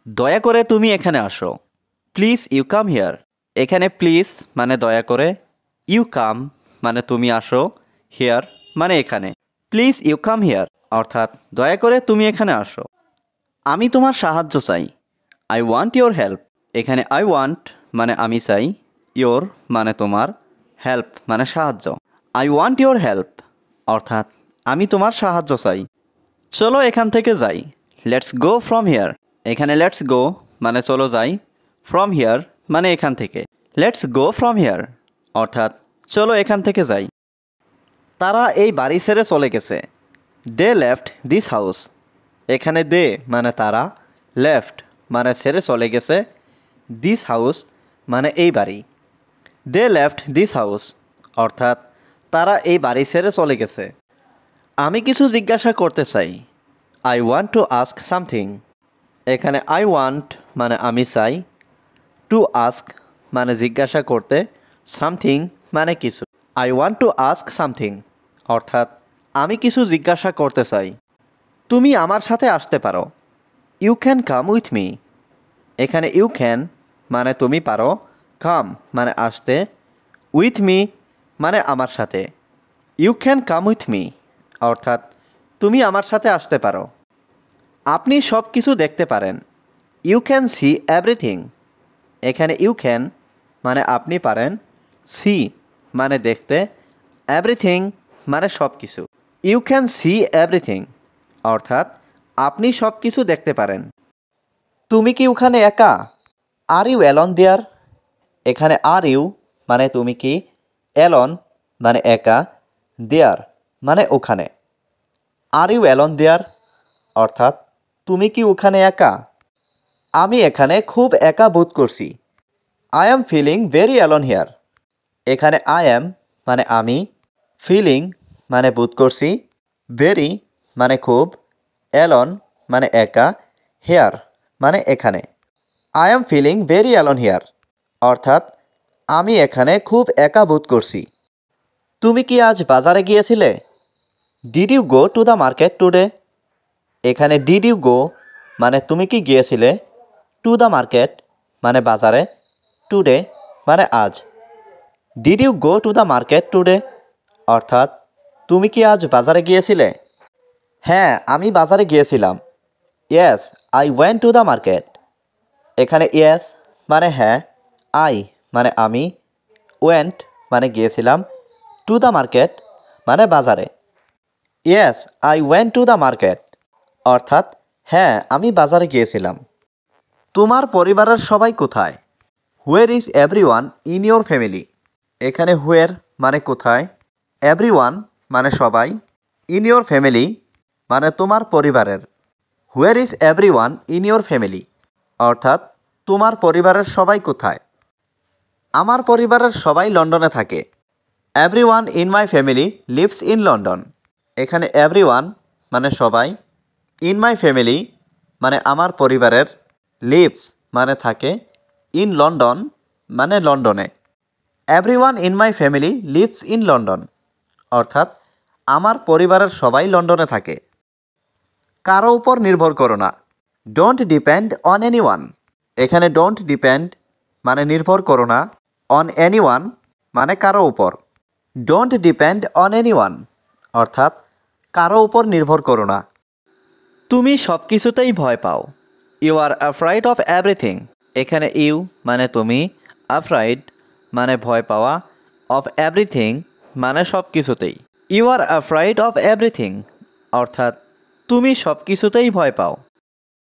দয়া করে তুমি এখানে আসো। Please you come here. এখানে প্লিজ মানে দয়া করে, ইউ কাম মানে তুমি আসো, হিয়ার মানে এখানে। প্লিজ ইউ কাম হিয়ার অর্থাৎ দয়া করে তুমি এখানে আসো। আমি তোমার সাহায্য চাই। I want your help. এখানে আই ওয়ান্ট মানে আমি চাই, ইয়োর মানে তোমার, হেল্প মানে সাহায্য। আই ওয়ান্ট ইয়োর হেল্প অর্থাৎ আমি তোমার সাহায্য চাই। চলো এখান থেকে যাই। Let's go from here. এখানে লেটস গো মানে চলো যাই, ফ্রম হিয়ার মানে এখান থেকে। লেটস গো ফ্রম হিয়ার অর্থাৎ চলো এখান থেকে যাই। তারা এই বাড়ি ছেড়ে চলে গেছে। দে লেফট দিস হাউস। এখানে দে মানে তারা, লেফট মানে ছেড়ে চলে গেছে, দিস হাউস মানে এই বাড়ি। দে লেফট দিস হাউস অর্থাৎ তারা এই বাড়ি ছেড়ে চলে গেছে। আমি কিছু জিজ্ঞাসা করতে চাই। I want to ask something. এখানে আই ওয়ান্ট মানে আমি চাই, টু আস্ক মানে জিজ্ঞাসা করতে, সামথিং মানে কিছু। I want to ask something অর্থাৎ আমি কিছু জিজ্ঞাসা করতে চাই। তুমি আমার সাথে আসতে পারো। You can come with me. এখানে ইউ ক্যান মানে তুমি পারো, কাম মানে আসতে, উইথ মি মানে আমার সাথে। You can come with me অর্থাৎ তুমি আমার সাথে আসতে পারো। আপনি সব কিছু দেখতে পারেন। You can see everything. এখানে ইউ ক্যান মানে আপনি পারেন, সি মানে দেখতে, এভরিথিং মানে সব কিছু। ইউ ক্যান সি এভরিথিং অর্থাৎ আপনি সব কিছু দেখতে পারেন। তুমি কি ওখানে একা? আর ইউ অ্যালন দেয়ার। এখানে আর ইউ মানে তুমি কি, অ্যালন মানে একা, দেয়ার মানে ওখানে। আর ইউ অ্যালন দেয়ার অর্থাৎ তুমি কি ওখানে একা? আমি এখানে খুব একা বোধ করছি। I am feeling very alone here. এখানে আই অ্যাম মানে আমি, ফিলিং মানে বোধ করছি, ভেরি মানে খুব, অ্যালন মানে একা, হেয়ার মানে এখানে। I am feeling very alone here অর্থাৎ আমি এখানে খুব একা বোধ করছি। তুমি কি আজ বাজারে গিয়েছিলে? Did you go to the market today. এখানে ডিড ইউ গো মানে তুমি কি গিয়েছিলে, টু দ্য মার্কেট মানে বাজারে, টুডে মানে আজ। Did you go to the market today অর্থাৎ তুমি কি আজ বাজারে গিয়েছিলে? হ্যাঁ আমি বাজারে গিয়েছিলাম। Yes I went to the market. এখানে ইয়েস মানে হ্যাঁ, আই মানে আমি, ওয়েন্ট মানে গিয়েছিলাম, টু দ্য মার্কেট মানে বাজারে। Yes I went to the market অর্থাৎ হ্যাঁ আমি বাজারে গিয়েছিলাম। তোমার পরিবারের সবাই কোথায়? Where is everyone in your family. এখানে হুয়ের মানে কোথায়, এভরিওয়ান মানে সবাই, ইন ইয়োর ফ্যামিলি মানে তোমার পরিবারের। Where is everyone in your family অর্থাৎ তোমার পরিবারের সবাই কোথায়? আমার পরিবারের সবাই লন্ডনে থাকে। Everyone in my family lives in London. এখানে এভরিওয়ান মানে সবাই, ইন মাই ফ্যামিলি মানে আমার পরিবারের, লিভস মানে থাকে, ইন লন্ডন মানে লন্ডনে। Everyone in my family lives in London অর্থাৎ আমার পরিবারের সবাই লন্ডনে থাকে। কারো উপর নির্ভর করো না। Don't depend on anyone. এখানে ডোন্ট ডিপেন্ড মানে নির্ভর করো না, অন এনিওয়ান মানে কারো উপর। ডোন্ট ডিপেন্ড অন এনিওয়ান অর্থাৎ কারো উপর নির্ভর করো না। তুমি সব কিছুতেই ভয় পাও। You are afraid of everything. এখানে ইউ মানে তুমি, অ্যাফ্রাইড মানে ভয় পাওয়া, অফ এভরিথিং মানে সব কিছুতেই। You are afraid of everything অর্থাৎ তুমি সব কিছুতেই ভয় পাও।